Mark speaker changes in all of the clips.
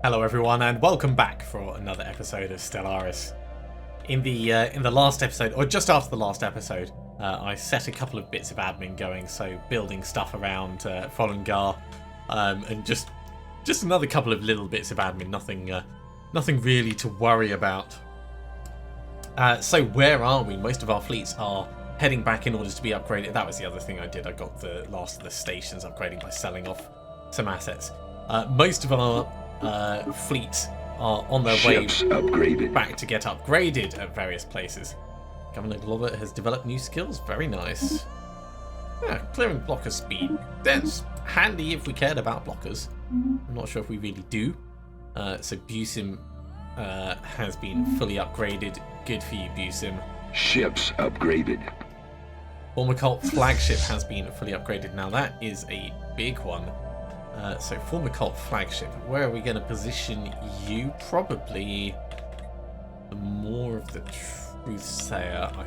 Speaker 1: Hello everyone and welcome back for another episode of Stellaris. In the last episode, or just after the last episode, I set a couple of bits of admin going, so building stuff around Fungoids, and just another couple of little bits of admin, nothing really to worry about. So where are we? Most of our fleets are heading back in order to be upgraded. That was the other thing I did. I got the last of the stations upgrading by selling off some assets. Most of our fleets are on their way back to get upgraded at various places. Governor Glover has developed new skills. Very nice. Yeah, clearing blocker speed. That's handy if we cared about blockers. I'm not sure if we really do. So Busim has been fully upgraded. Good for you, Busim.
Speaker 2: Ships upgraded.
Speaker 1: Former Cult flagship has been fully upgraded. Now that is a big one. So former Cult flagship, where are we going to position you? Probably more of the Truthsayer, I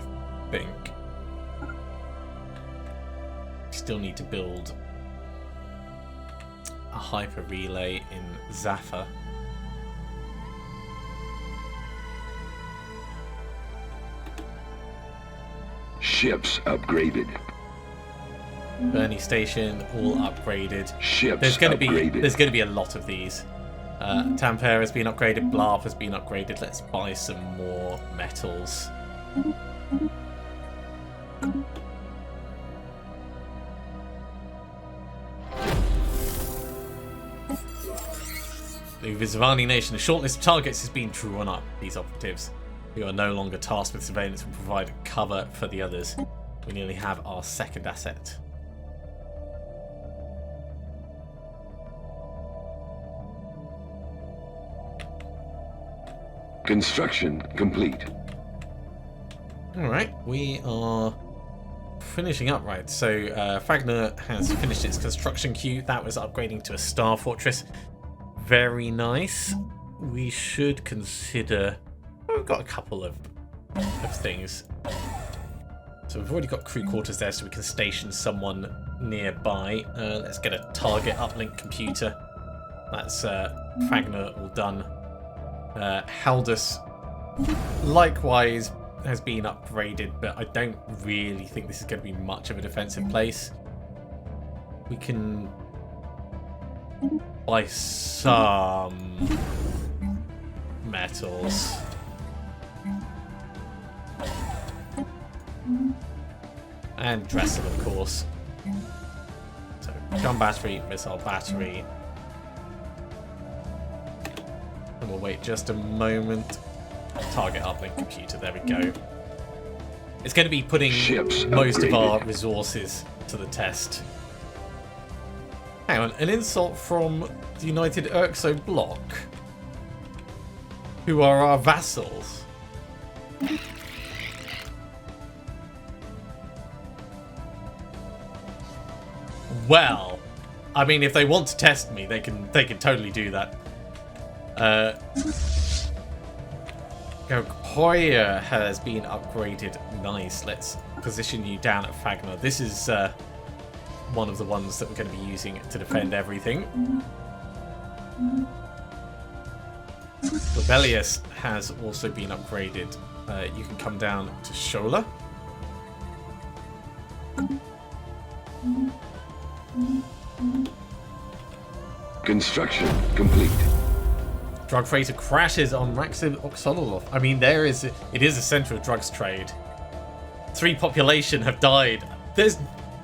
Speaker 1: think. Still need to build a hyper relay in Zaffa.
Speaker 2: Ships upgraded.
Speaker 1: Bernie Station, all upgraded.
Speaker 2: Ships
Speaker 1: there's going
Speaker 2: upgraded.
Speaker 1: to be a lot of these. Tampere has been upgraded. Blarf has been upgraded. Let's buy some more metals. The Visvani Nation, a short list of targets has been drawn up. These operatives, who are no longer tasked with surveillance, will provide cover for the others. We nearly have our second asset.
Speaker 2: Construction complete.
Speaker 1: Alright, we are finishing up, right? So Fagner has finished its construction queue. That was upgrading to a star fortress. Very nice. We should consider... Oh, we've got a couple of things. So we've already got crew quarters there, so we can station someone nearby. Let's get a target uplink computer. That's Fagner all done. Haldus likewise has been upgraded, but I don't really think this is going to be much of a defensive place. We can buy some metals. And Dressel, of course. So, gun battery, missile battery. And we'll wait just a moment. Target uplink computer, there we go. It's going to be putting most of our resources to the test. Hang on, an insult from the United Urxo bloc, who are our vassals. Well, I mean, if they want to test me, they can totally do that. Hoya has been upgraded. Nice. Let's position you down at Fagner. This is one of the ones that we're going to be using to defend everything. Rebellious has also been upgraded. You can come down to Shola.
Speaker 2: Construction complete.
Speaker 1: Drug freighter crashes on Maxim Oxololov. I mean, it is a center of drugs trade. 3 population have died.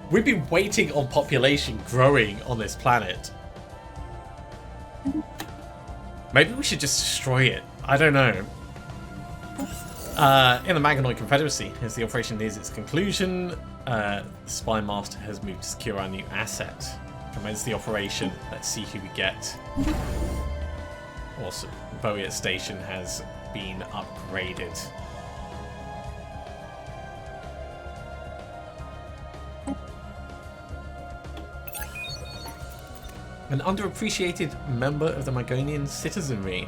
Speaker 1: We've been waiting on population growing on this planet. Maybe we should just destroy it. I don't know. In the Maganoid Confederacy, as the operation nears its conclusion, the Spy Master has moved to secure our new asset. Commence the operation. Let's see who we get. Awesome. Bowiat Station has been upgraded. An underappreciated member of the Magonian citizenry.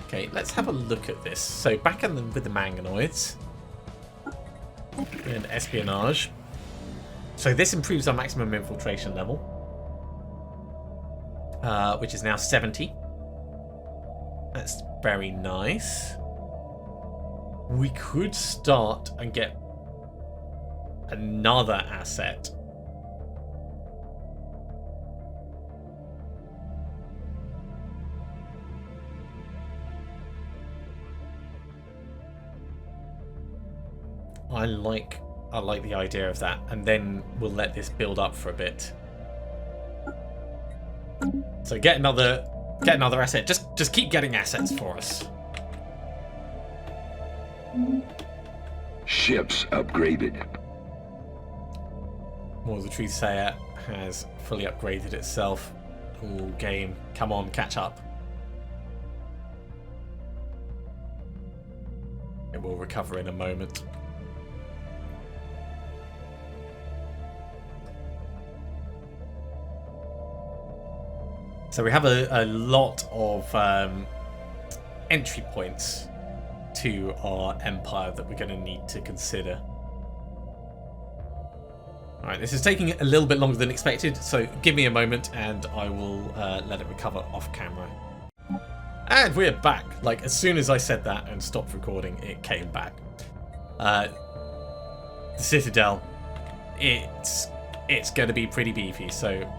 Speaker 1: Okay, let's have a look at this. So back in with the Manganoids. And espionage. So this improves our maximum infiltration level. which is now 70. That's very nice. We could start and get another asset. I like the idea of that, and then we'll let this build up for a bit. So get another asset. Just keep getting assets for us.
Speaker 2: Ships upgraded.
Speaker 1: More of the Truthsayer has fully upgraded itself. Ooh, game, come on, catch up. It will recover in a moment. So we have a lot of entry points to our empire that we're going to need to consider. Alright, this is taking a little bit longer than expected, so give me a moment and I will let it recover off camera. And we're back. Like, as soon as I said that and stopped recording, it came back. The Citadel, it's going to be pretty beefy, so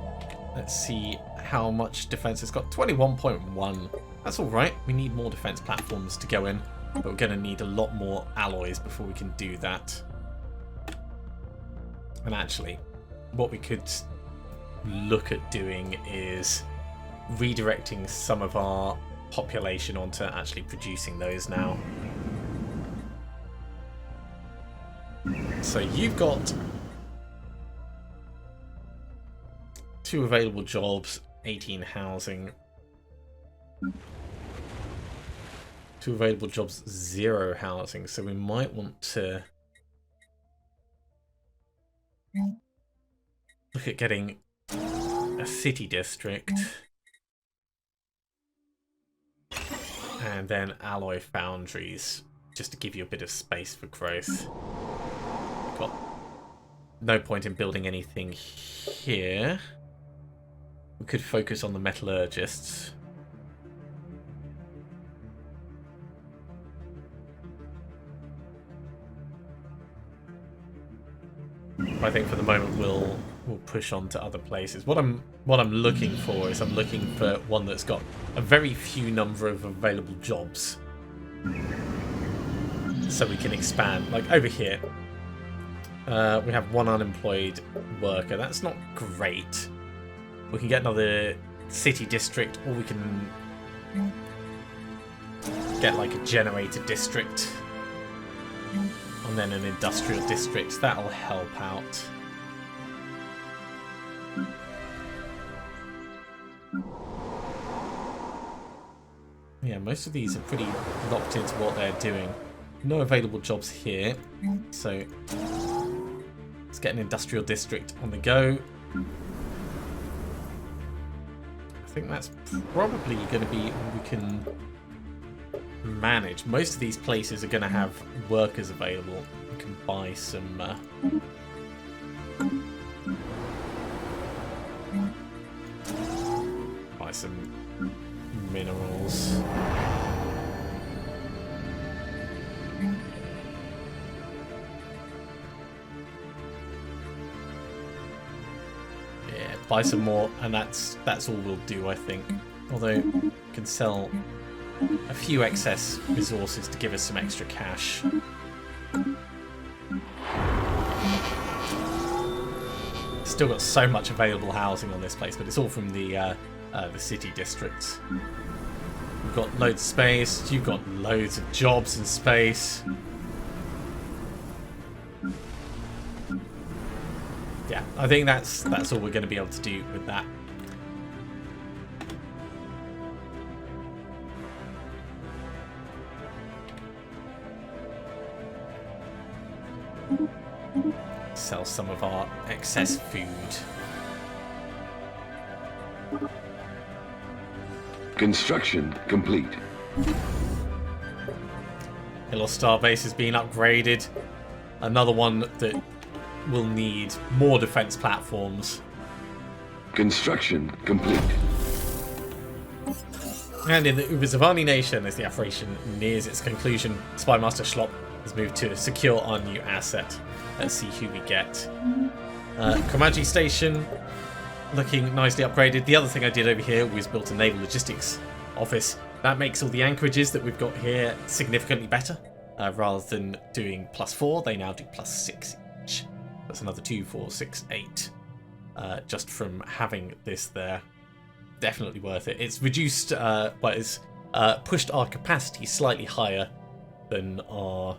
Speaker 1: let's see how much defense it's got. 21.1. That's alright. We need more defense platforms to go in, but we're going to need a lot more alloys before we can do that. And actually, what we could look at doing is redirecting some of our population onto actually producing those now. So you've got 2 available jobs, 18 housing. 2 available jobs, 0 housing. So we might want to look at getting a city district and then alloy foundries, just to give you a bit of space for growth. Got no point in building anything here. We could focus on the metallurgists. I think for the moment we'll push on to other places. What I'm looking for is I'm looking for one that's got a very few number of available jobs, so we can expand. Like over here, we have 1 unemployed worker. That's not great. We can get another city district, or we can get like a generator district. And then an industrial district. That'll help out. Yeah, most of these are pretty locked into what they're doing. No available jobs here. So let's get an industrial district on the go. I think that's probably going to be all we can manage. Most of these places are going to have workers available. We can buy some minerals. Yeah, buy some more, and that's all we'll do, I think. Although we can sell a few excess resources to give us some extra cash. Still got so much available housing on this place, but it's all from the city districts. We've got loads of space. You've got loads of jobs and space. Yeah, I think that's all we're going to be able to do with that. Sell some of our excess food.
Speaker 2: Construction complete.
Speaker 1: Hill Star base has been upgraded. Another one that will need more defense platforms.
Speaker 2: Construction complete.
Speaker 1: And in the Ubazavani nation, as the operation nears its conclusion, Spy Master Schlop has moved to secure our new asset. Let's see who we get. Komaji Station, looking nicely upgraded. The other thing I did over here was built a naval logistics office. That makes all the anchorages that we've got here significantly better. Rather than doing +4, they now do +6 each. That's another 2, 4, 6, 8. Just from having this there. Definitely worth it. It's reduced, it's pushed our capacity slightly higher than our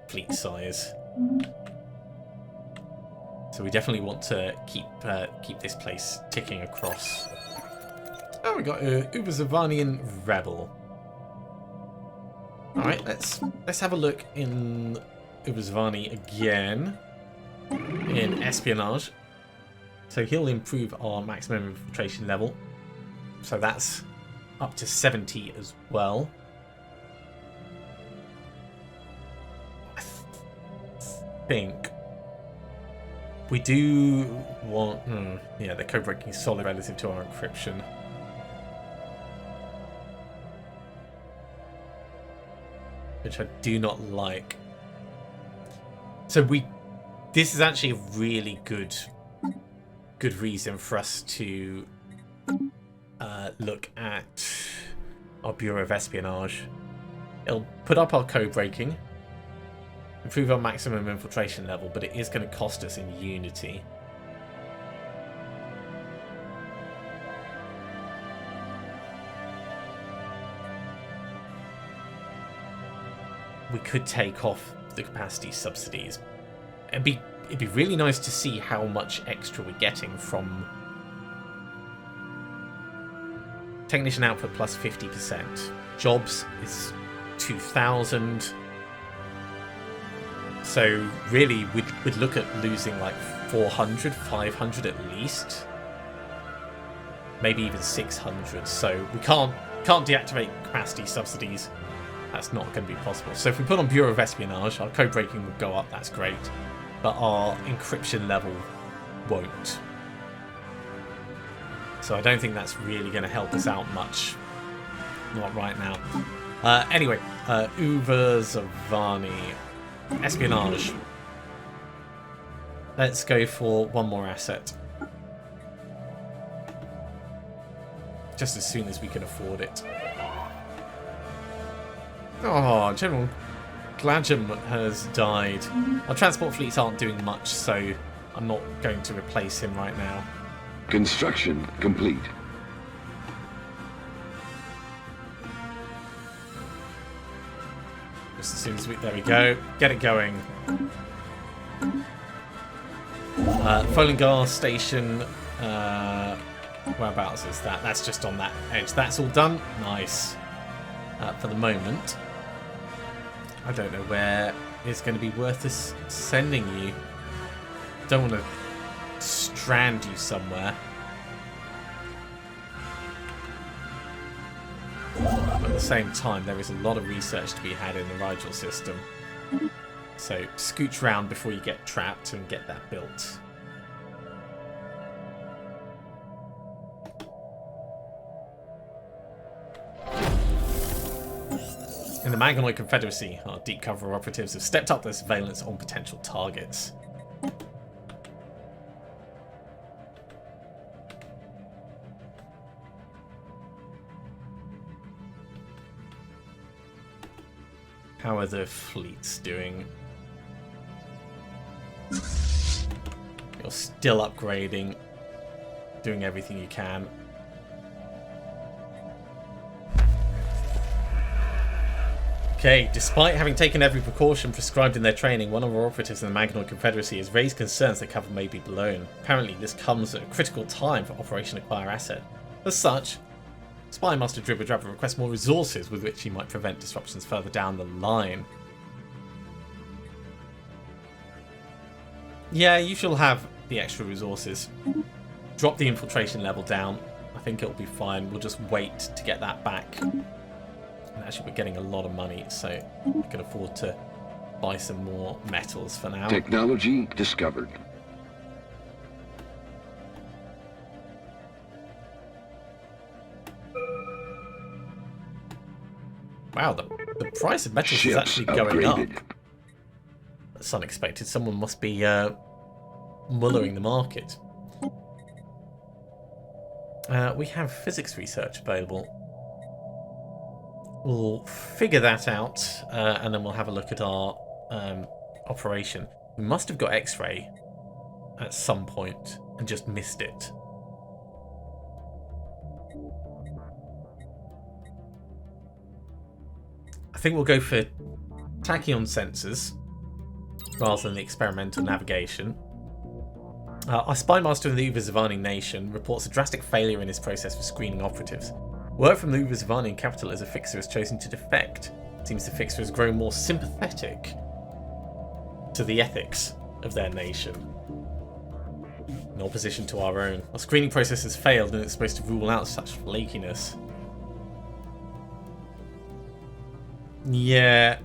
Speaker 1: fleet size. So we definitely want to keep this place ticking across. Oh, we got Ubazavanian Rebel. All right, let's have a look in Ubazavani again in espionage. So he'll improve our maximum infiltration level. So that's up to 70 as well. I think we do want... yeah, the code breaking is solid relative to our encryption. Which I do not like. So this is actually a really good reason for us to look at our Bureau of Espionage. It'll put up our code breaking, improve our maximum infiltration level, but it is going to cost us in Unity. We could take off the capacity subsidies. It'd be really nice to see how much extra we're getting from technician output plus 50%. Jobs is 2,000. So really, we'd look at losing like 400, 500 at least. Maybe even 600. So we can't deactivate capacity subsidies. That's not going to be possible. So if we put on Bureau of Espionage, our code breaking would go up, that's great. But our encryption level won't. So I don't think that's really going to help us out much. Not right now. Anyway, Ubazavani. Espionage. Let's go for one more asset. Just as soon as we can afford it. Oh, General Glajam has died. Our transport fleets aren't doing much, so I'm not going to replace him right now.
Speaker 2: Construction complete.
Speaker 1: Just as soon as there we go. Get it going. Folingar Station. Whereabouts is that? That's just on that edge. That's all done. Nice. For the moment. I don't know where it's going to be worth us sending you. Don't want to strand you somewhere. But at the same time, there is a lot of research to be had in the Rigel system. So scooch round before you get trapped and get that built. In the Maganoid Confederacy, our deep cover operatives have stepped up their surveillance on potential targets. How are the fleets doing? You're still upgrading, doing everything you can. Okay, despite having taken every precaution prescribed in their training, one of our operatives in the Maganoid Confederacy has raised concerns that cover may be blown. Apparently, this comes at a critical time for Operation Acquire Asset. As such, Spy Master Dribba Drabba requests more resources with which he might prevent disruptions further down the line. Yeah, you shall have the extra resources. Drop the infiltration level down. I think it'll be fine. We'll just wait to get that back. And actually, we're getting a lot of money, so we can afford to buy some more metals for now.
Speaker 2: Technology discovered.
Speaker 1: Wow, the price of metals is actually going up. That's unexpected. Someone must be mullering the market. We have physics research available. We'll figure that out, and then we'll have a look at our operation. We must have got X-ray at some point and just missed it. I think we'll go for tachyon sensors rather than the experimental navigation. Our spy master in the Uvazivani nation reports a drastic failure in his process for screening operatives. Word from the Uvazivanian capital is a fixer has chosen to defect. It seems the fixer has grown more sympathetic to the ethics of their nation, in opposition to our own. Our screening process has failed and it's supposed to rule out such flakiness. Yeah.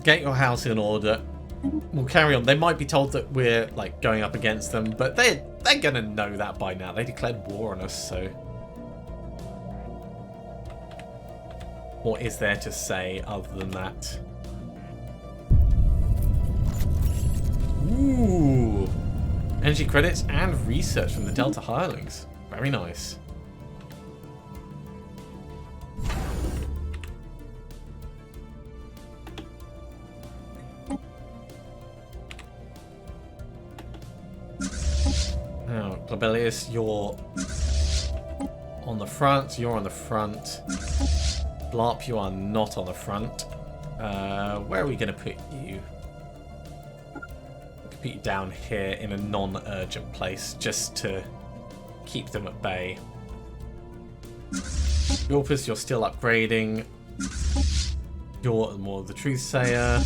Speaker 1: Get your house in order. We'll carry on. They might be told that we're like going up against them, but they're gonna know that by now. They declared war on us, so what is there to say other than that? Ooh, energy credits and research from the Delta Hirelings. Very nice. Now, Globelius, you're on the front. You're on the front. Blarp, you are not on the front. Where are we going to put you? We can put you down here in a non-urgent place, just to keep them at bay. Yorpus, you're still upgrading. You're more of the Truthsayer.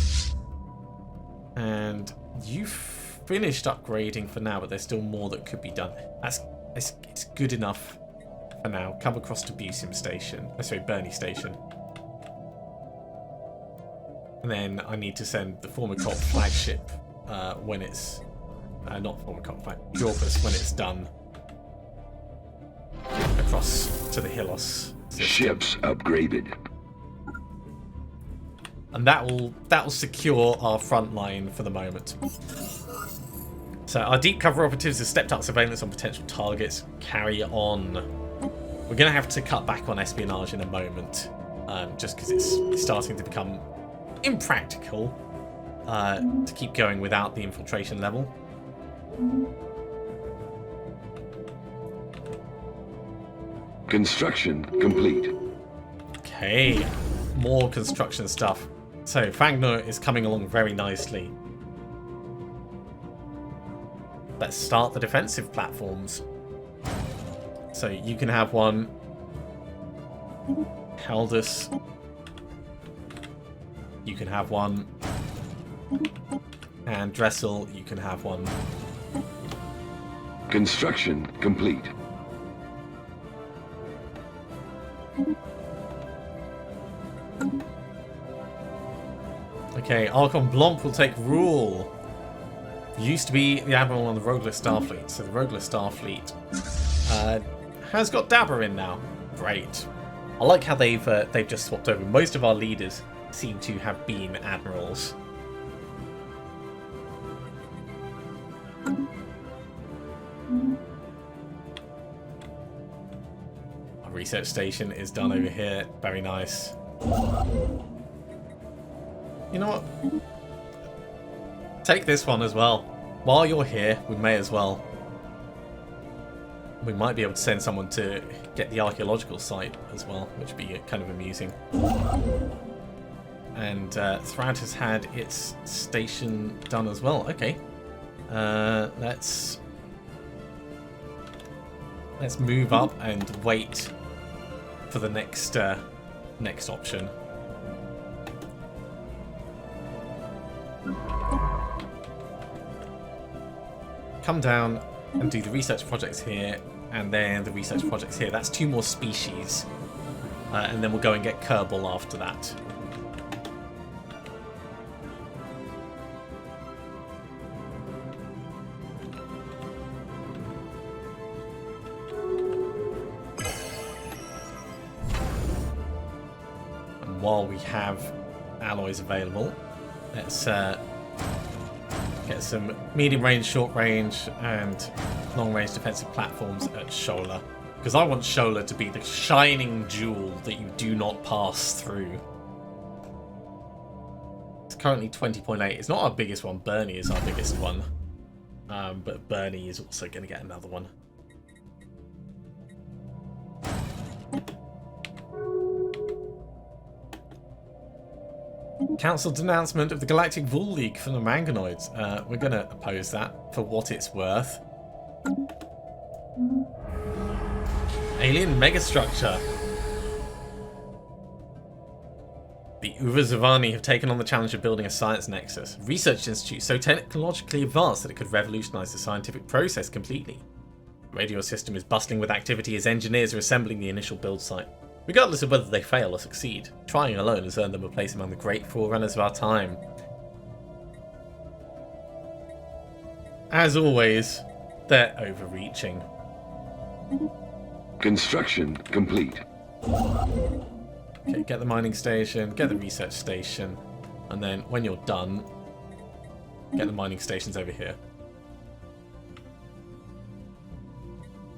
Speaker 1: And you finished upgrading for now, but there's still more that could be done. It's good enough for now. Come across to Busium Station. Sorry, Burney Station. And then I need to send the Formicop flagship when it's... not Formicop, Yorpus, when it's done. Across to the Hilos system.
Speaker 2: Ships upgraded.
Speaker 1: And that'll secure our front line for the moment. So our deep cover operatives have stepped up surveillance on potential targets. Carry on. We're going to have to cut back on espionage in a moment, just because it's starting to become impractical to keep going without the infiltration level.
Speaker 2: Construction complete.
Speaker 1: Okay, more construction stuff. So Fangner is coming along very nicely. Let's start the defensive platforms. So you can have one. Heldus. You can have one. And Dressel, you can have one.
Speaker 2: Construction complete.
Speaker 1: Okay, Archon Blomp will take rule. Used to be the Admiral on the Rogueless Starfleet, so the Rogueless Starfleet has got Dabber in now. Great. I like how they've just swapped over. Most of our leaders seem to have been admirals. Our research station is done over here. Very nice. You know what? Take this one as well. While you're here, we may as well. We might be able to send someone to get the archaeological site as well, which would be kind of amusing. And Thrad has had its station done as well. Okay. Let's move up and wait for the next next option. Come down and do the research projects here, and then the research projects here. That's 2 more species. And then we'll go and get Kerbal after that. while we have alloys available. Let's get some medium range, short range, and long range defensive platforms at Shola. Because I want Shola to be the shining jewel that you do not pass through. It's currently 20.8. It's not our biggest one. Bernie is our biggest one. But Bernie is also going to get another one. Council denouncement of the Galactic Vul League from the Mangonoids. We're going to oppose that for what it's worth. Alien Megastructure. The Uvazavani have taken on the challenge of building a science nexus. Research institute so technologically advanced that it could revolutionize the scientific process completely. The radio system is bustling with activity as engineers are assembling the initial build site. Regardless of whether they fail or succeed, trying alone has earned them a place among the great forerunners of our time. As always, they're overreaching.
Speaker 2: Construction complete.
Speaker 1: Okay, get the mining station, get the research station, and then when you're done, get the mining stations over here.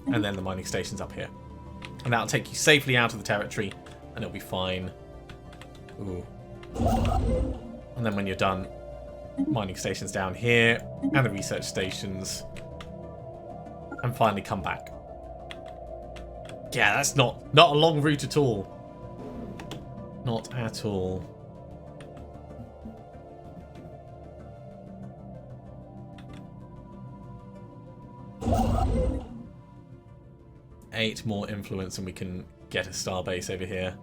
Speaker 1: And then the mining stations up here. And that'll take you safely out of the territory, and it'll be fine. Ooh. And then when you're done, mining stations down here, and the research stations. And finally come back. Yeah, that's not a long route at all. Not at all. Eight more influence and we can get a starbase over here.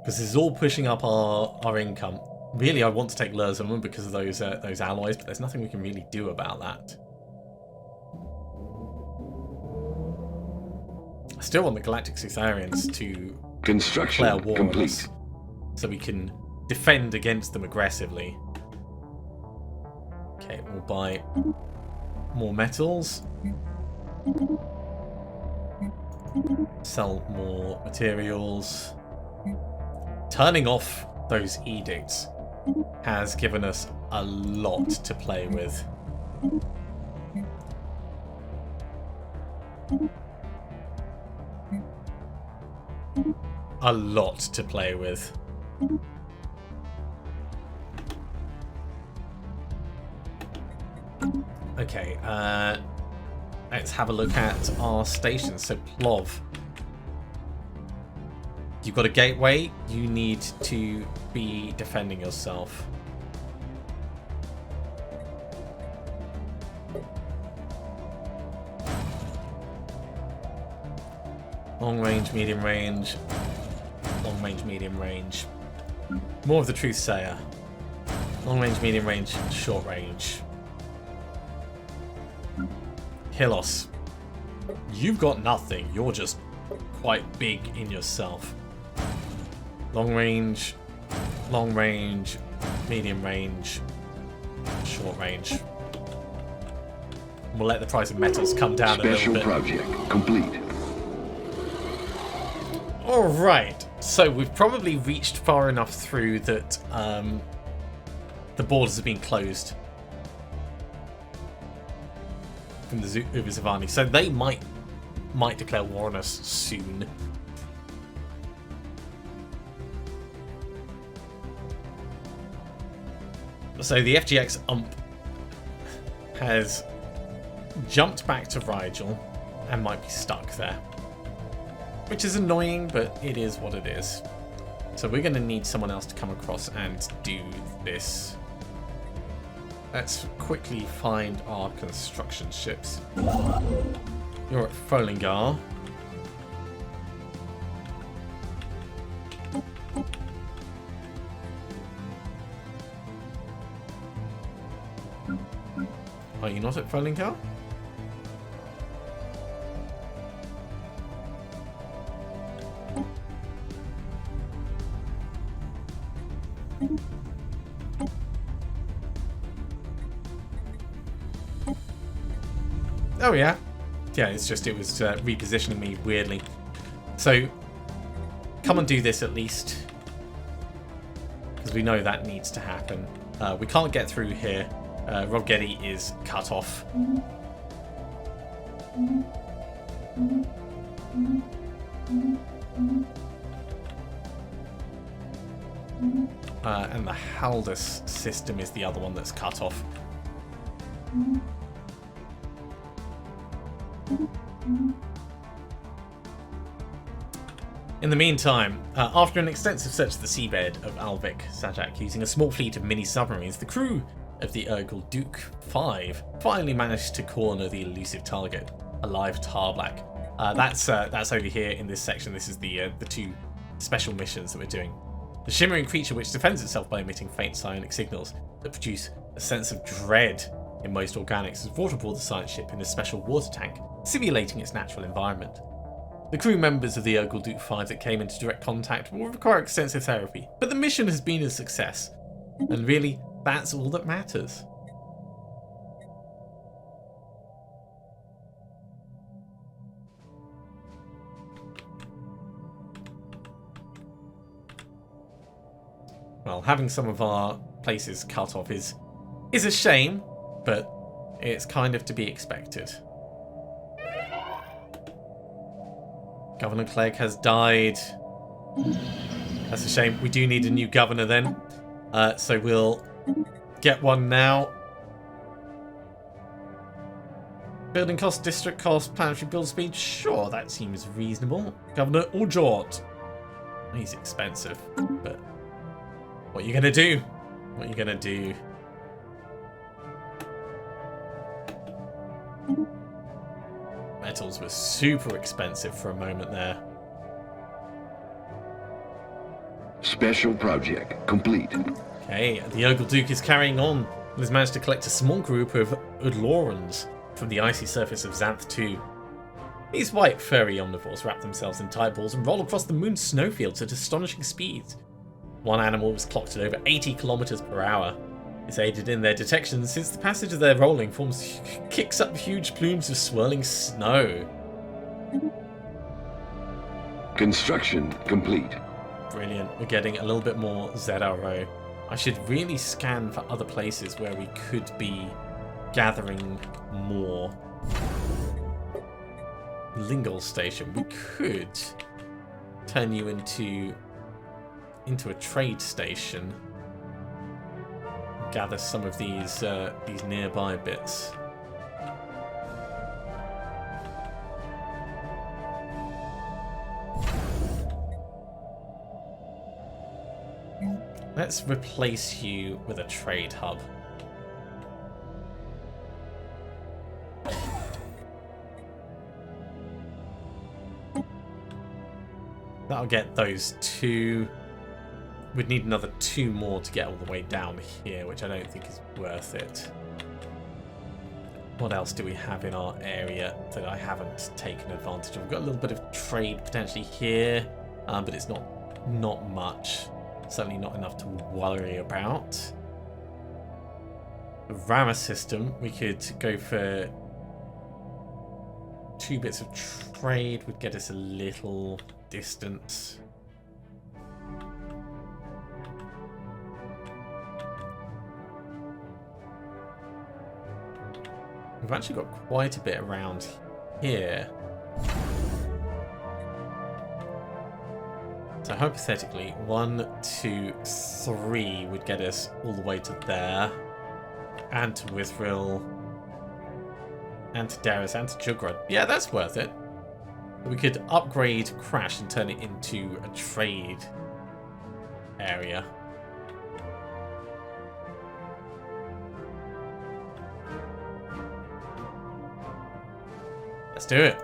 Speaker 1: Because this is all pushing up our income. Really, I want to take Lurzum because of those alloys, but there's nothing we can really do about that. I still want the Galactic Caesarians to declare war on us, so we can defend against them aggressively. Okay, we'll buy more metals. Sell more materials. Turning off those edicts has given us a lot to play with. A lot to play with. Okay, let's have a look at our stations. So Plov. You've got a gateway, you need to be defending yourself. Long range, medium range. Long range, medium range. More of the truth sayer. Long range, medium range, short range. Hilos. You've got nothing, you're just quite big in yourself. Long range, medium range, short range. We'll let the price of metals come down a little bit.
Speaker 2: Special project complete.
Speaker 1: Alright, so we've probably reached far enough through that the borders have been closed from the Uvazavani, so they might declare war on us soon. So the FGX UMP has jumped back to Rigel and might be stuck there. Which is annoying, but it is what it is. So we're going to need someone else to come across and do this. Let's quickly find our construction ships. You're at Folingar. Are you not at Folingar? Oh yeah. Yeah, it's just it was repositioning me weirdly. So come and do this at least, because we know that needs to happen. We can't get through here. Rob Getty is cut off. And the Haldus system is the other one that's cut off. In the meantime, after an extensive search of the seabed of Alvik Sajak using a small fleet of mini-submarines, the crew of the Urgal Duke 5 finally managed to corner the elusive target, a live Tarblack. That's over here in this section. This is the two special missions that we're doing. The shimmering creature which defends itself by emitting faint psionic signals that produce a sense of dread in most organics is brought aboard the science ship in a special water tank, simulating its natural environment. The crew members of the Urgal Duke 5 that came into direct contact will require extensive therapy, but the mission has been a success, and really, that's all that matters. Well, having some of our places cut off is a shame, but it's kind of to be expected. Governor Clegg has died. That's a shame. We do need a new governor then. So we'll get one now. Building cost, district cost, planetary build speed. Sure, that seems reasonable. Governor Ujort. He's expensive, but what are you going to do? What are you going to do? Metals were super expensive for a moment there.
Speaker 2: Special project complete.
Speaker 1: Okay, the Urgal Duke is carrying on and has managed to collect a small group of Udlorans from the icy surface of Xanth 2. These white furry omnivores wrap themselves in tight balls and roll across the moon's snowfields at astonishing speeds. One animal was clocked at over 80 kilometers per hour. It's aided in their detection since the passage of their rolling kicks up huge plumes of swirling snow.
Speaker 2: Construction complete.
Speaker 1: Brilliant. We're getting a little bit more ZRO. I should really scan for other places where we could be gathering more. Lingle Station. We could turn you into a trade station. Gather some of these nearby bits. Let's replace you with a trade hub. That'll get those two. We'd need another 2 more to get all the way down here, which I don't think is worth it. What else do we have in our area that I haven't taken advantage of? We've got a little bit of trade potentially here, but it's not much. Certainly not enough to worry about. The Rama system, we could go for 2 bits of trade, would get us a little distance. We've actually got quite a bit around here. So hypothetically, 1, 2, 3 would get us all the way to there. And to Withril. And to Darius and to Jugrad. Yeah, that's worth it. We could upgrade Crash and turn it into a trade area. Let's do it.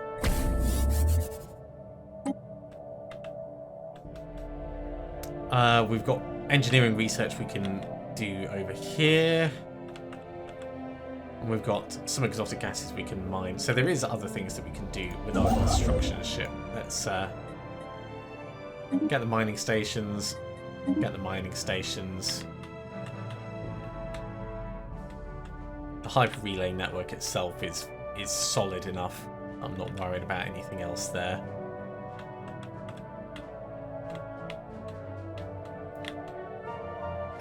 Speaker 1: We've got engineering research we can do over here. And we've got some exotic gases we can mine. So there is other things that we can do with our construction ship. Let's get the mining stations. Get the mining stations. The hyper relay network itself is is solid enough. I'm not worried about anything else there.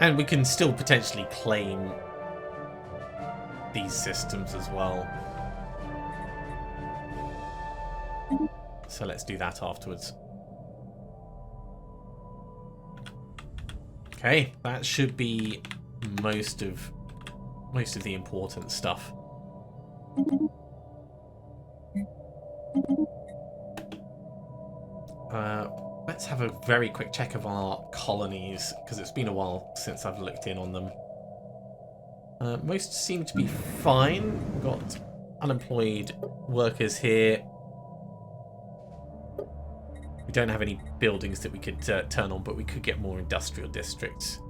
Speaker 1: And we can still potentially claim these systems as well. So let's do that afterwards. Okay, that should be most of the important stuff. Let's have a very quick check of our colonies, because it's been a while since I've looked in on them. Most seem to be fine. We've got unemployed workers here. We don't have any buildings that we could turn on, but we could get more industrial districts.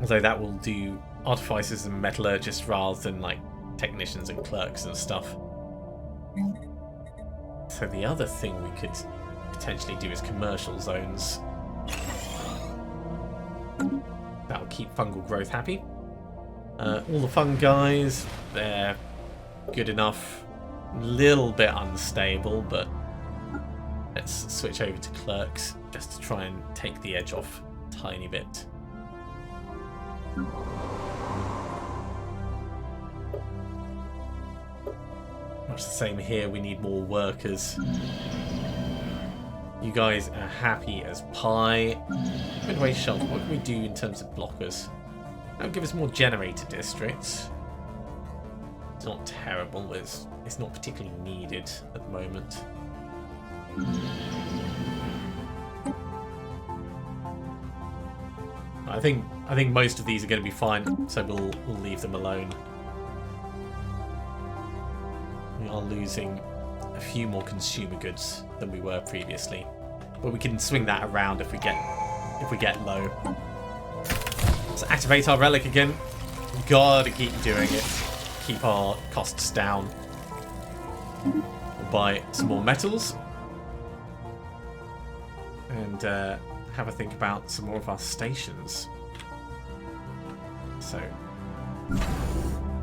Speaker 1: Although that will do artificers and metallurgists rather than like technicians and clerks and stuff. So the other thing we could potentially do is commercial zones. That will keep fungal growth happy. All the fun guys, they're good enough. A little bit unstable, but let's switch over to clerks just to try and take the edge off a tiny bit. Much the same here, we need more workers. You guys are happy as pie. Midway shelter, what can we do in terms of blockers? That would give us more generator districts. It's not terrible, but it's not particularly needed at the moment. I think most of these are going to be fine, so we'll leave them alone. We are losing a few more consumer goods than we were previously, but we can swing that around if we get low. Let's activate our relic again. We've got to keep doing it. Keep our costs down. We'll buy some more metals and have a think about some more of our stations. So,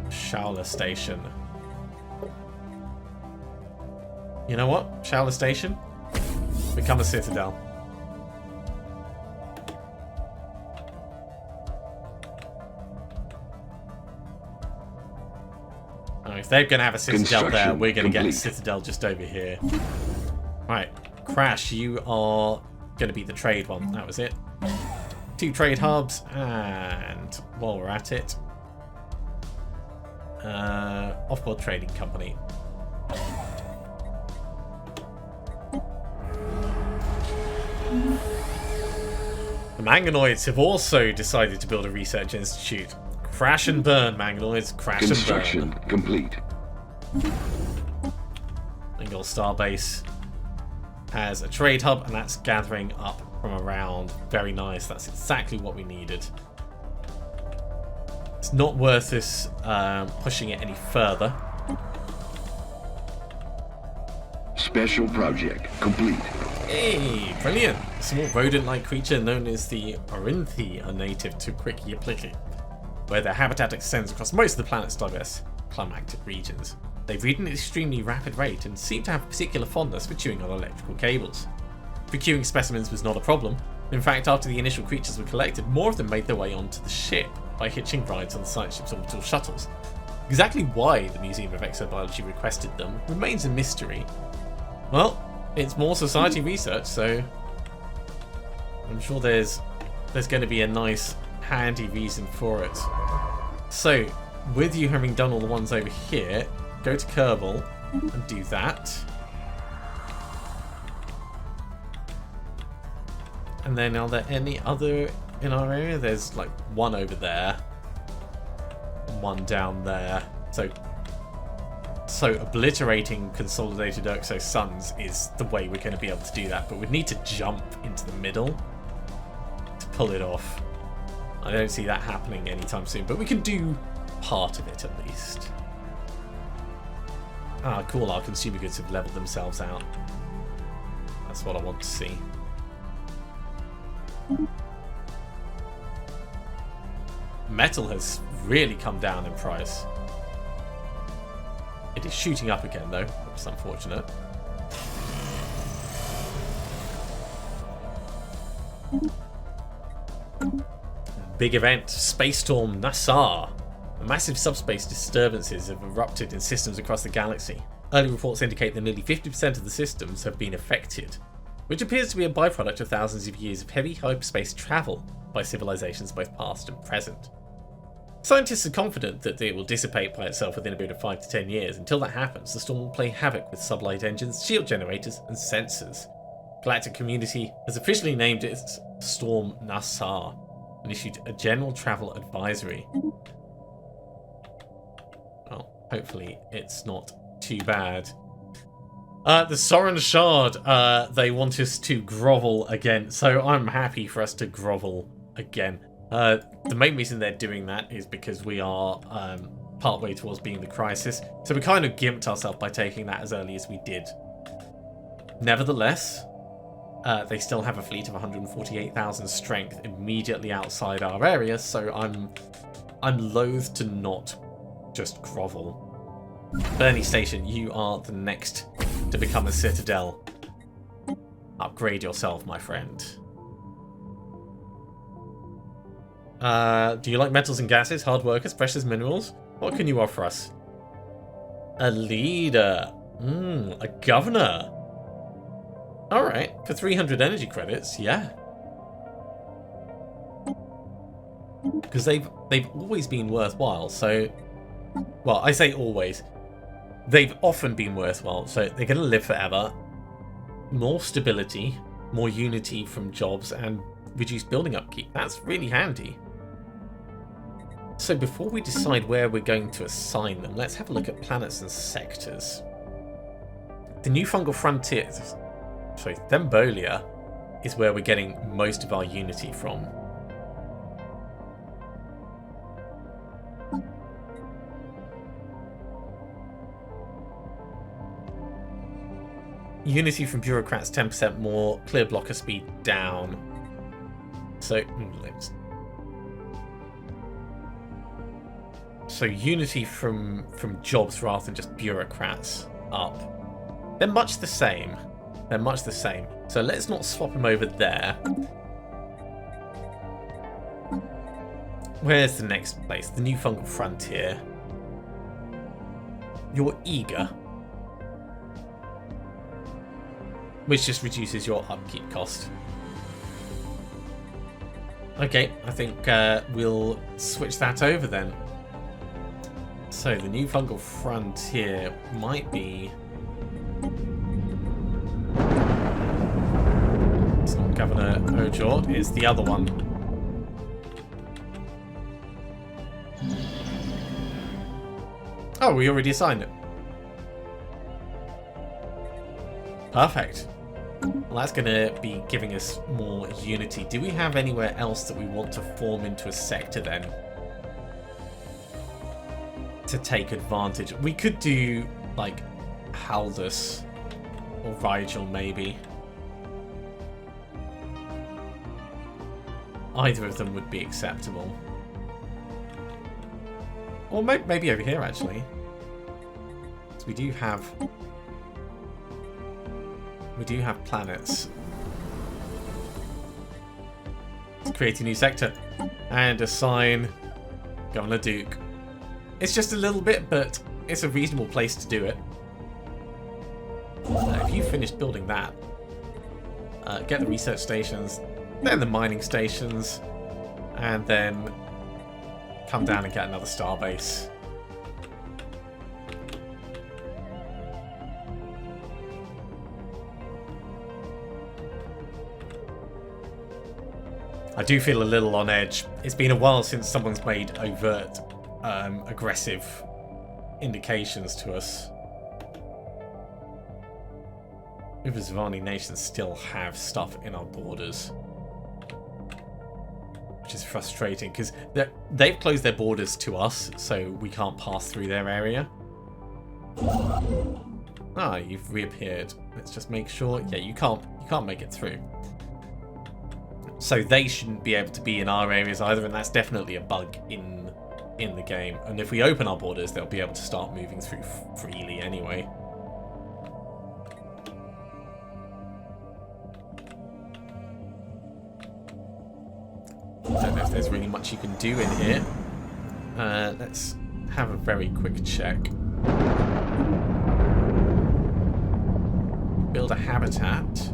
Speaker 1: Shaula Station. You know what? Shaula Station, become a citadel. Oh, if they're going to have a citadel there, we're going to get a citadel just over here. Right, Crash, you are going to be the trade one. That was it. 2 trade hubs, and while we're at it, off-board trading company. The Mangonoids have also decided to build a research institute. Crash and burn, Mangonoids. Crash and burn.
Speaker 2: Construction complete.
Speaker 1: Single Starbase has a trade hub, and that's gathering up from around. Very nice. That's exactly what we needed. It's not worth us pushing it any further.
Speaker 2: Special project complete.
Speaker 1: Hey, brilliant! A small rodent-like creature known as the Orinthi are native to Quick-Yapliki, where their habitat extends across most of the planet's diverse climatic regions. They breed at an extremely rapid rate and seem to have a particular fondness for chewing on electrical cables. Procuring specimens was not a problem. In fact, after the initial creatures were collected, more of them made their way onto the ship by hitching rides on the science ship's orbital shuttles. Exactly why the Museum of Exobiology requested them remains a mystery. Well, it's more society research, so I'm sure there's going to be a nice, handy reason for it. So, with you having done all the ones over here, go to Kerbal and do that. And then, are there any other in our area? There's like one over there, and one down there. So obliterating consolidated Urxo suns is the way we're going to be able to do that, but we'd need to jump into the middle to pull it off. I don't see that happening anytime soon, but we can do part of it at least. Ah, cool, our consumer goods have leveled themselves out. That's what I want to see. Metal has really come down in price. It is shooting up again, though, which is unfortunate. Big event, Space Storm Nassar. Massive subspace disturbances have erupted in systems across the galaxy. Early reports indicate that nearly 50% of the systems have been affected, which appears to be a byproduct of thousands of years of heavy hyperspace travel by civilizations both past and present. Scientists are confident that it will dissipate by itself within a period of 5 to 10 years. Until that happens, the storm will play havoc with sublight engines, shield generators, and sensors. The Galactic community has officially named it Storm Nassar and issued a general travel advisory. Well, hopefully it's not too bad. The Soren Shard, they want us to grovel again, so I'm happy for us to grovel again. The main reason they're doing that is because we are partway towards being the crisis, so we kind of gimped ourselves by taking that as early as we did. Nevertheless, they still have a fleet of 148,000 strength immediately outside our area, so I'm loath to not just grovel. Bernie Station, you are the next to become a citadel. Upgrade yourself, my friend. Do you like metals and gases, hard workers, precious minerals? What can you offer us? A leader. A governor. Alright, for 300 energy credits, yeah. Because they've always been worthwhile, so... Well, I say always. They've often been worthwhile, so they're going to live forever. More stability, more unity from jobs, and reduced building upkeep. That's really handy. So before we decide where we're going to assign them, let's have a look at planets and sectors. The new fungal frontiers, sorry, Thembolia, is where we're getting most of our unity from. Unity from bureaucrats 10% more, clear blocker speed down. So unity from jobs rather than just bureaucrats up. They're much the same. They're much the same. So let's not swap them over there. Where's the next place? The new fungal frontier. You're eager. Which just reduces your upkeep cost. Okay, I think we'll switch that over then. So the new fungal frontier might be... It's not Governor Ojor, it's the other one. Oh, we already assigned it. Perfect. Well, that's going to be giving us more unity. Do we have anywhere else that we want to form into a sector then? To take advantage. We could do, like, Haldus or Rigel, maybe. Either of them would be acceptable. Or maybe over here, actually. So we do have planets. Let's create a new sector and assign Governor Duke. It's just a little bit, but it's a reasonable place to do it. If you finish building that, get the research stations, then the mining stations, and then come down and get another starbase. I do feel a little on edge. It's been a while since someone's made overt, aggressive indications to us. If the Zvani nations still have stuff in our borders, which is frustrating because they've closed their borders to us, so we can't pass through their area. Ah, you've reappeared. Let's just make sure. Yeah, you can't make it through. So they shouldn't be able to be in our areas either, and that's definitely a bug in in the game. And if we open our borders, they'll be able to start moving through freely anyway. Don't know if there's really much you can do in here. Let's have a very quick check. Build a habitat.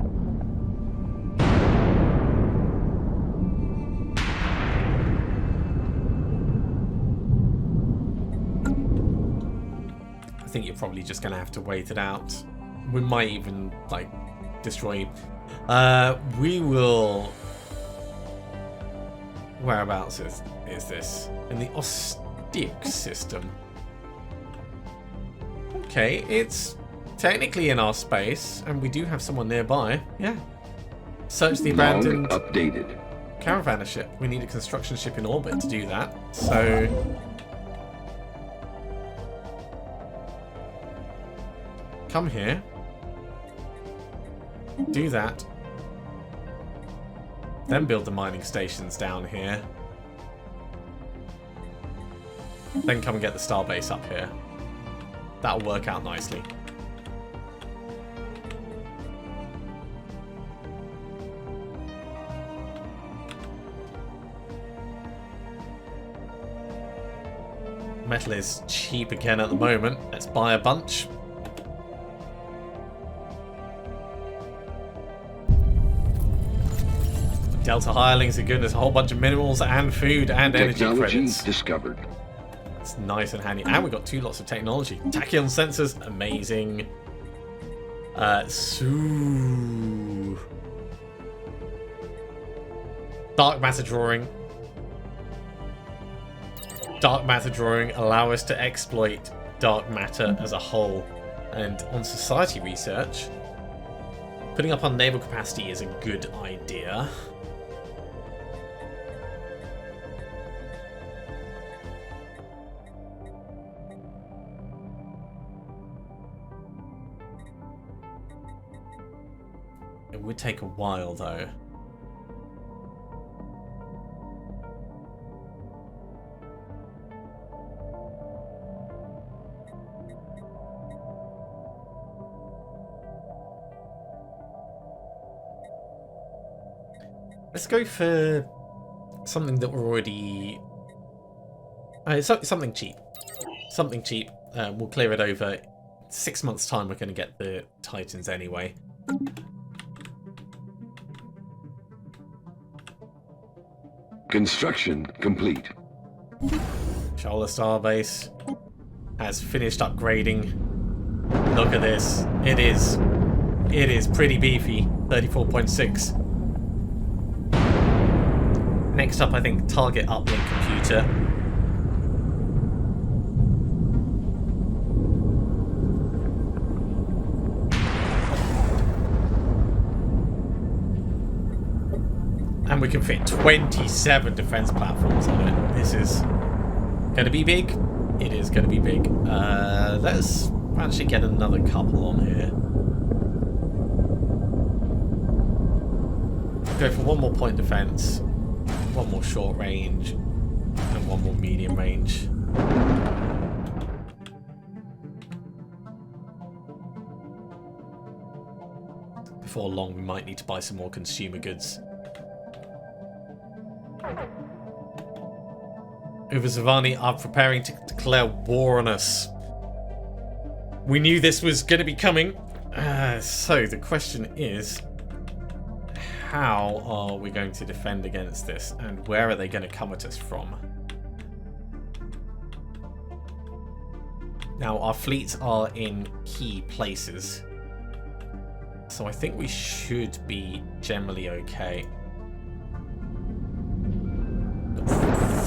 Speaker 1: I think you're probably just going to have to wait it out. We might even, like, destroy... we will... Whereabouts is this? In the Ostic system. Okay, it's technically in our space, and we do have someone nearby. Yeah. Search the abandoned
Speaker 2: updated
Speaker 1: caravan ship. We need a construction ship in orbit to do that. So... come here. Do that. Then build the mining stations down here. Then come and get the starbase up here. That'll work out nicely. Metal is cheap again at the moment. Let's buy a bunch. Delta hirelings are good. There's a whole bunch of minerals and food and energy credits.
Speaker 2: Discovered.
Speaker 1: It's nice and handy. And we've got 2 lots of technology. Tachyon sensors, amazing. Dark matter drawing. Dark matter drawing allow us to exploit dark matter as a whole. And on society research, putting up our naval capacity is a good idea. It would take a while, though. Let's go for something that we're already... something cheap. Something cheap. We'll clear it over. 6 months' time, we're going to get the Titans anyway.
Speaker 2: Construction complete.
Speaker 1: Shola Starbase has finished upgrading. Look at this. It is pretty beefy. 34.6. Next up, I think, target uplink computer. And we can fit 27 defense platforms on it. This is going to be big. It is going to be big. Let's actually get another couple on here. Go for 1 more point defense, 1 more short range, and 1 more medium range. Before long, we might need to buy some more consumer goods. Uvazavani are preparing to declare war on us. We knew this was going to be coming. So the question is, how are we going to defend against this? And where are they going to come at us from? Now, our fleets are in key places. So I think we should be generally okay.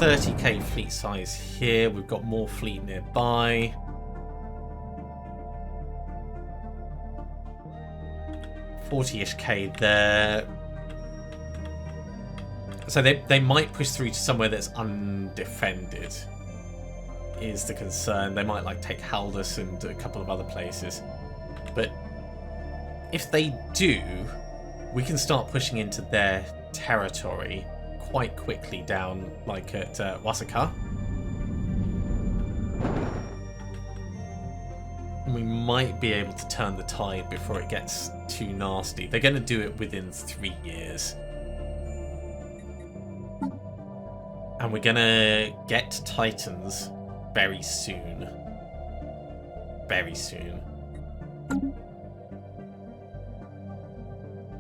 Speaker 1: 30k fleet size here. We've got more fleet nearby. $40-ish K there. So they might push through to somewhere that's undefended, is the concern. They might like take Haldus and a couple of other places. But if they do, we can start pushing into their territory quite quickly down, like at Wasaka. might be able to turn the tide before it gets too nasty. They're going to do it within 3 years. And we're going to get Titans very soon. Very soon.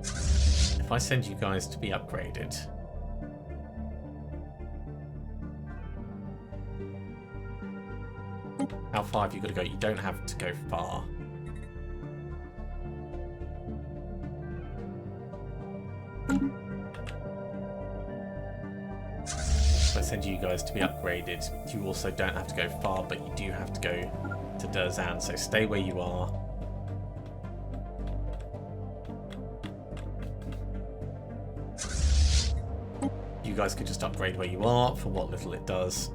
Speaker 1: If I send you guys to be upgraded... How far have you got to go? You don't have to go far. If I send you guys to be upgraded, you also don't have to go far, but you do have to go to Derzan, so stay where you are. You guys could just upgrade where you are for what little it does.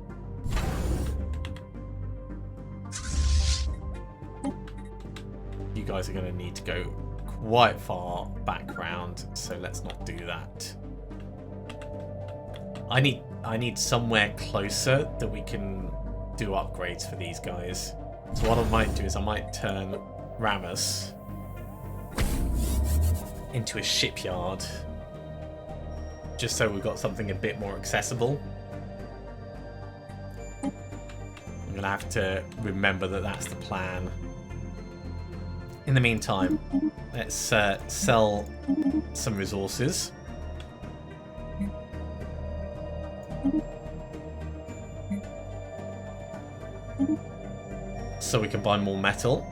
Speaker 1: You guys are going to need to go quite far back round, so let's not do that. I need somewhere closer that we can do upgrades for these guys. So what I might do is I might turn Ramus into a shipyard, just so we've got something a bit more accessible. I'm going to have to remember that that's the plan. In the meantime, let's sell some resources. So we can buy more metal.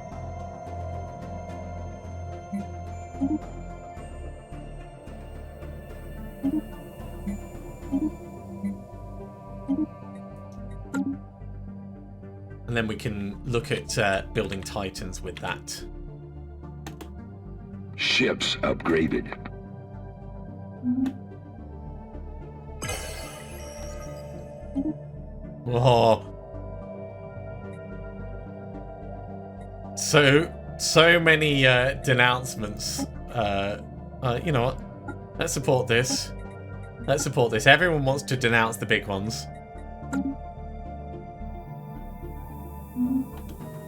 Speaker 1: And then we can look at building Titans with that.
Speaker 2: Ships upgraded.
Speaker 1: Whoa. So many denouncements. You know what? Let's support this. Let's support this. Everyone wants to denounce the big ones.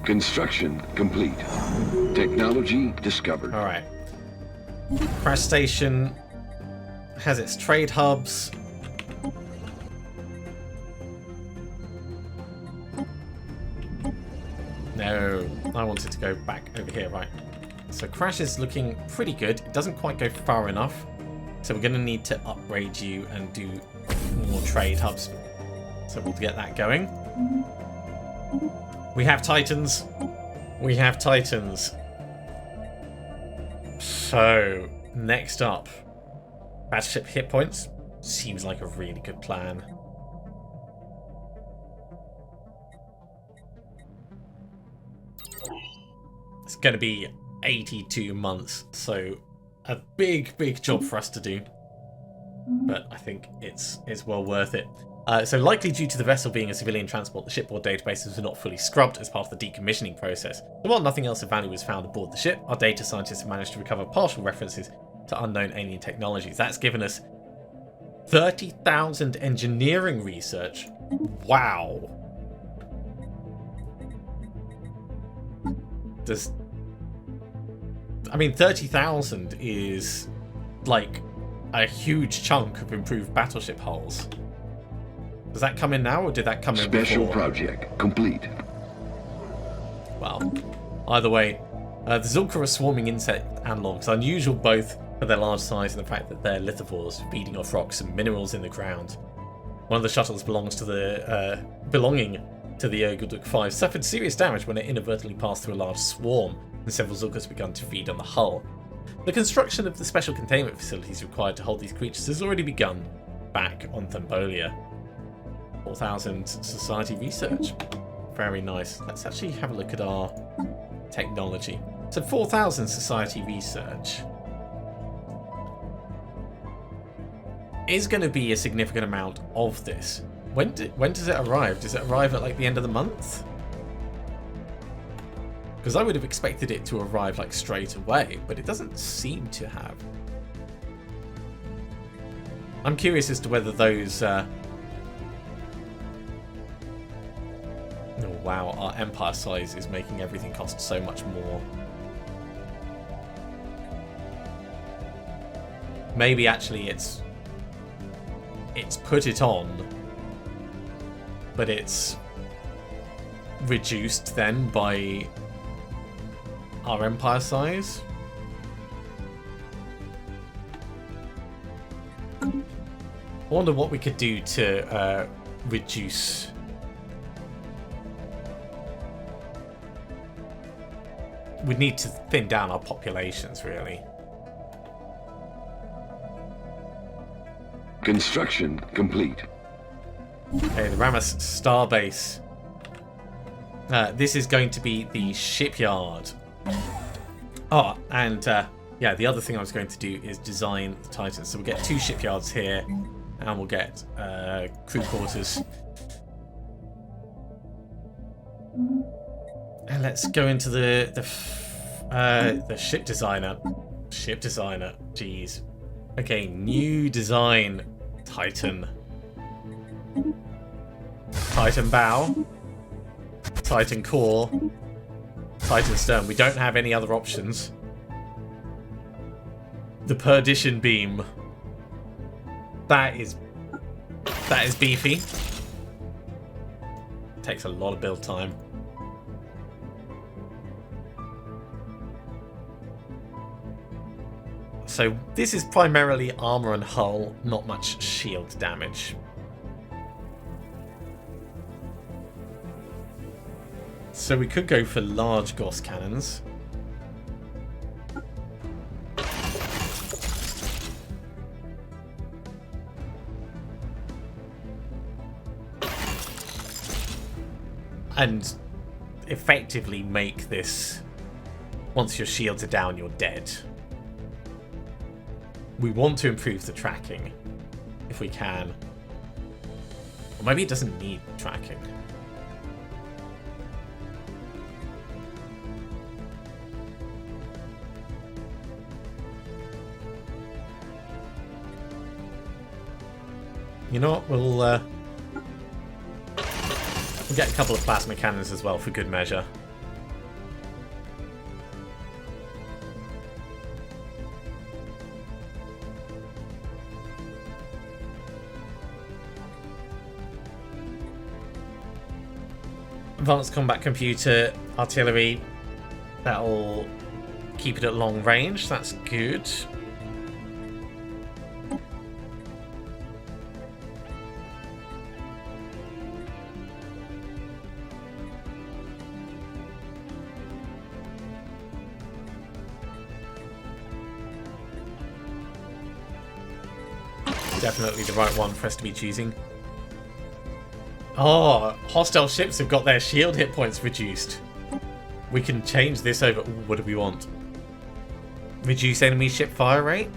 Speaker 2: Construction complete. Technology discovered.
Speaker 1: All right. Crash Station has its trade hubs. No, I wanted to go back over here, right. So Crash is looking pretty good. It doesn't quite go far enough. So we're going to need to upgrade you and do more trade hubs. So we'll get that going. We have Titans. We have Titans. So, next up. Battleship hit points. Seems like a really good plan. It's going to be 82 months. So, a big job for us to do. But I think it's well worth it. So likely due to the vessel being a civilian transport, the shipboard databases were not fully scrubbed as part of the decommissioning process. So while nothing else of value was found aboard the ship, our data scientists have managed to recover partial references to unknown alien technologies. That's given us 30,000 engineering research. Wow. I mean, 30,000 is like a huge chunk of improved battleship hulls. Does that come in now, or did that come in before?
Speaker 2: Special project complete.
Speaker 1: Well, either way, the Zulka are swarming insect analogs, unusual both for their large size and the fact that they're lithivores, feeding off rocks and minerals in the ground. One of the shuttles belonging to the Erguduk 5 suffered serious damage when it inadvertently passed through a large swarm, and several Zulkas began to feed on the hull. The construction of the special containment facilities required to hold these creatures has already begun back on Thembolia. 4,000 society research. Very nice. Let's actually have a look at our technology. So 4,000 society research is going to be a significant amount of this. When does it arrive? Does it arrive at like the end of the month? Because I would have expected it to arrive like straight away, but it doesn't seem to have. I'm curious as to whether those... Oh, wow, our empire size is making everything cost so much more. Maybe actually it's put it on, but it's reduced then by our empire size. I wonder what we could do to reduce. We'd need to thin down our populations, really.
Speaker 2: Construction complete.
Speaker 1: Okay, the Ramus Starbase. This is going to be the shipyard. Oh, and yeah, the other thing I was going to do is design the Titans. So we'll get 2 shipyards here, and we'll get crew quarters. And let's go into the ship designer. Ship designer. Jeez. Okay, new design. Titan. Titan bow. Titan core. Titan stern. We don't have any other options. The perdition beam. That is beefy. Takes a lot of build time. So this is primarily armor and hull, not much shield damage. So we could go for large Gauss cannons. And effectively make this, once your shields are down, you're dead. We want to improve the tracking, if we can. Or maybe it doesn't need tracking. You know what, we'll get a couple of plasma cannons as well for good measure. Advanced combat computer, artillery, that'll keep it at long range, that's good. Definitely the right one for us to be choosing. Oh, hostile ships have got their shield hit points reduced. We can change this over. Ooh, what do we want? Reduce enemy ship fire rate?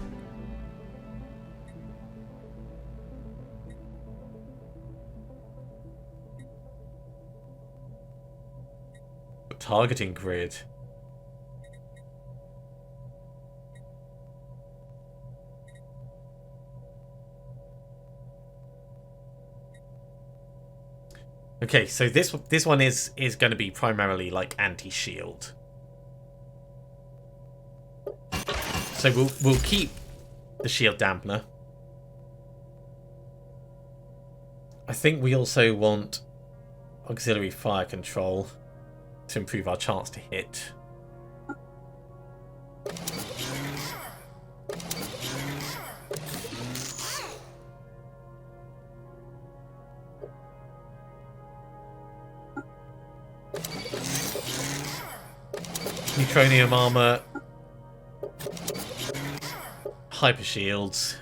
Speaker 1: Targeting grid. Okay, so this one is going to be primarily like anti-shield. So we'll keep the shield dampener. I think we also want auxiliary fire control to improve our chance to hit. Neutronium armor, hyper shields.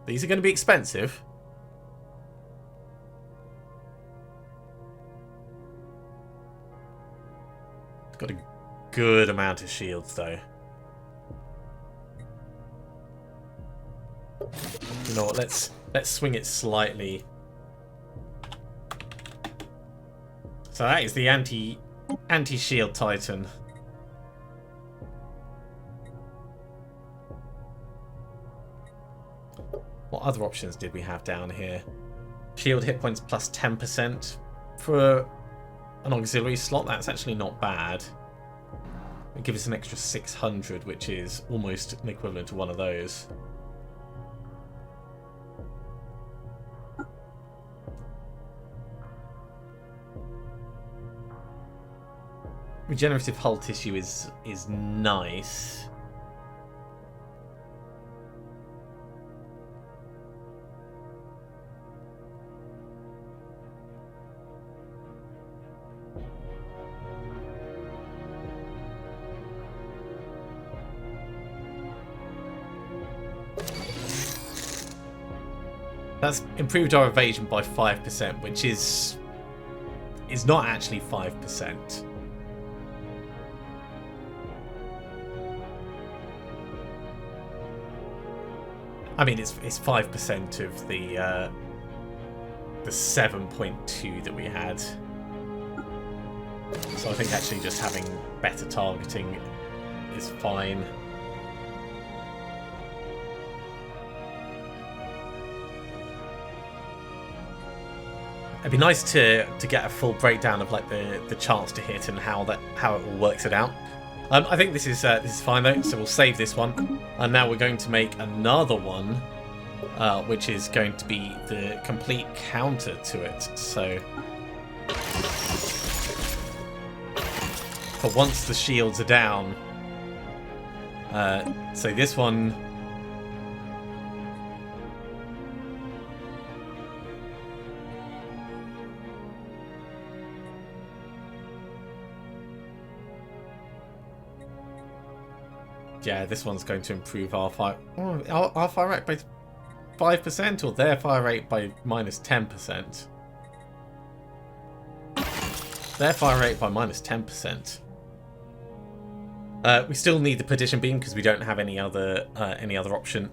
Speaker 1: These are going to be expensive. It's got a good amount of shields though. You know what? Let's swing it slightly. So that is the anti-shield Titan. What other options did we have down here? Shield hit points plus 10% for an auxiliary slot. That's actually not bad. It gives us an extra 600, which is almost an equivalent to one of those. Regenerative hull tissue is nice. That's improved our evasion by 5%, which is not actually 5%. I mean, it's 5% of the 7.2 that we had. So I think actually just having better targeting is fine. It'd be nice to get a full breakdown of like the chance to hit and how it all works it out. I think this is fine though, so we'll save this one. And now we're going to make another one, which is going to be the complete counter to it. So for once the shields are down. So this one. Yeah, this one's going to improve our fire rate by 5% or their fire rate by minus 10%. Their fire rate by minus 10%. We still need the perdition beam because we don't have any other option.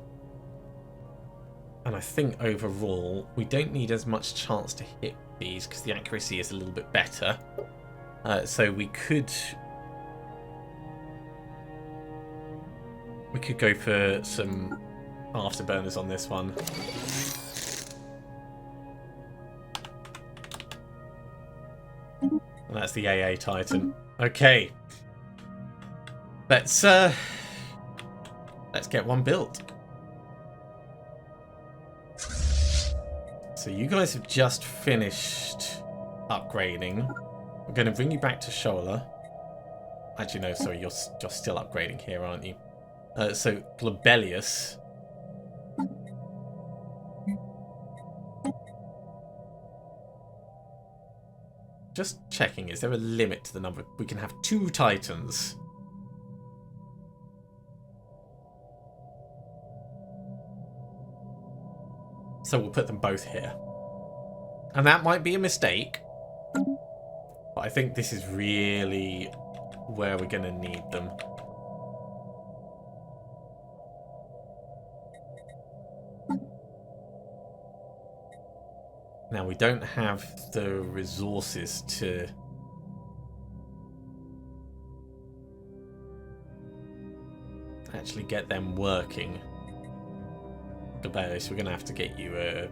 Speaker 1: And I think overall we don't need as much chance to hit these because the accuracy is a little bit better. So we could go for some afterburners on this one. And that's the AA Titan. Okay. Let's get one built. So you guys have just finished upgrading. We're going to bring you back to Shola. Actually, no, sorry, you're still upgrading here, aren't you? So, Globelius. Just checking, is there a limit to the number? We can have 2 Titans. So we'll put them both here. And that might be a mistake. But I think this is really where we're going to need them. Now, we don't have the resources to actually get them working. So we're going to have to get you a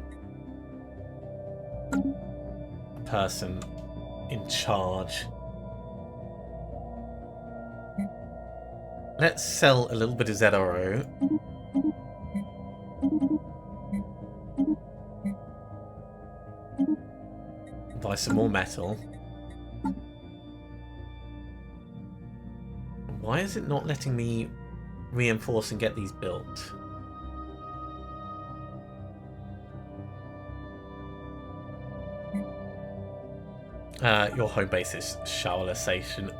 Speaker 1: person in charge. Let's sell a little bit of ZRO. Buy some more metal. Why is it not letting me reinforce and get these built? Your home base is Shaola Station.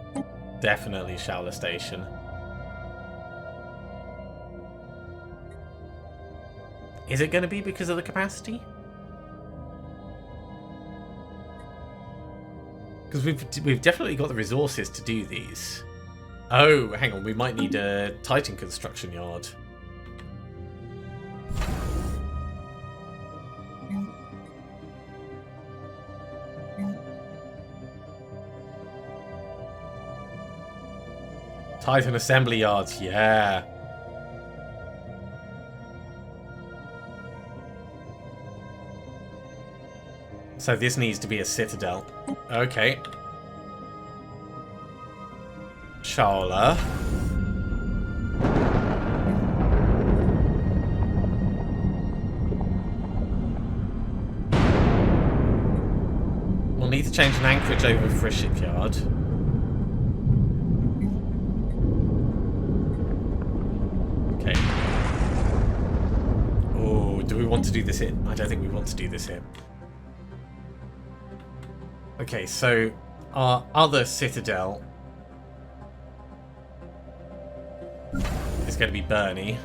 Speaker 1: Definitely Shaola Station. Is it going to be because of the capacity? Because we've definitely got the resources to do these. Oh, hang on, we might need a Titan construction yard. Titan assembly yards, yeah. So this needs to be a citadel. Okay. Shola. We'll need to change an anchorage over for a shipyard. Okay. Oh, do we want to do this in? I don't think we want to do this here. Okay, so our other citadel is going to be Bernie.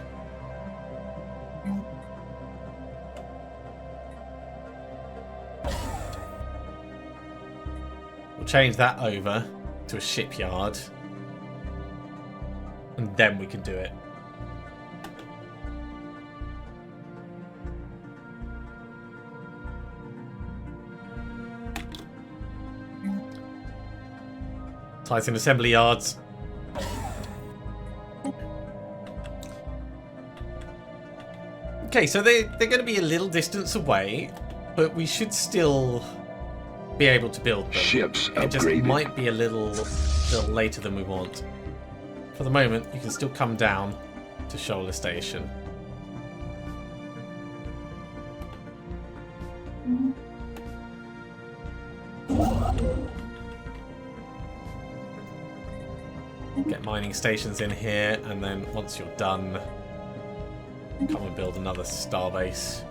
Speaker 1: We'll change that over to a shipyard, and then we can do it. Titan assembly yards. Okay, so they're going to be a little distance away, but we should still be able to build them.
Speaker 2: Ships
Speaker 1: It just
Speaker 2: upgraded.
Speaker 1: might be a little later than we want. For the moment, you can still come down to Shola Station. Get mining stations in here, and then once you're done, come and build another starbase.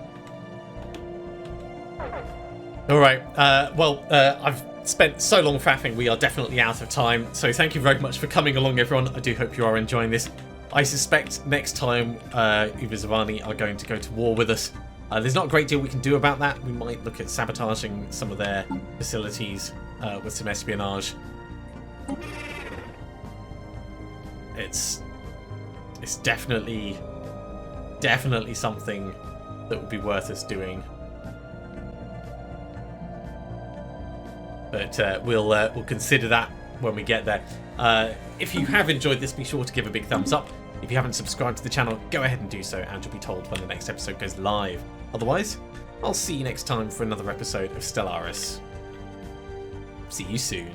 Speaker 1: Alright, I've spent so long faffing, we are definitely out of time. So thank you very much for coming along, everyone. I do hope you are enjoying this. I suspect next time Uvizavani are going to go to war with us. There's not a great deal we can do about that. We might look at sabotaging some of their facilities with some espionage. It's definitely something that would be worth us doing. But we'll consider that when we get there. If you have enjoyed this, be sure to give a big thumbs up. If you haven't subscribed to the channel, go ahead and do so, and you'll be told when the next episode goes live. Otherwise, I'll see you next time for another episode of Stellaris. See you soon.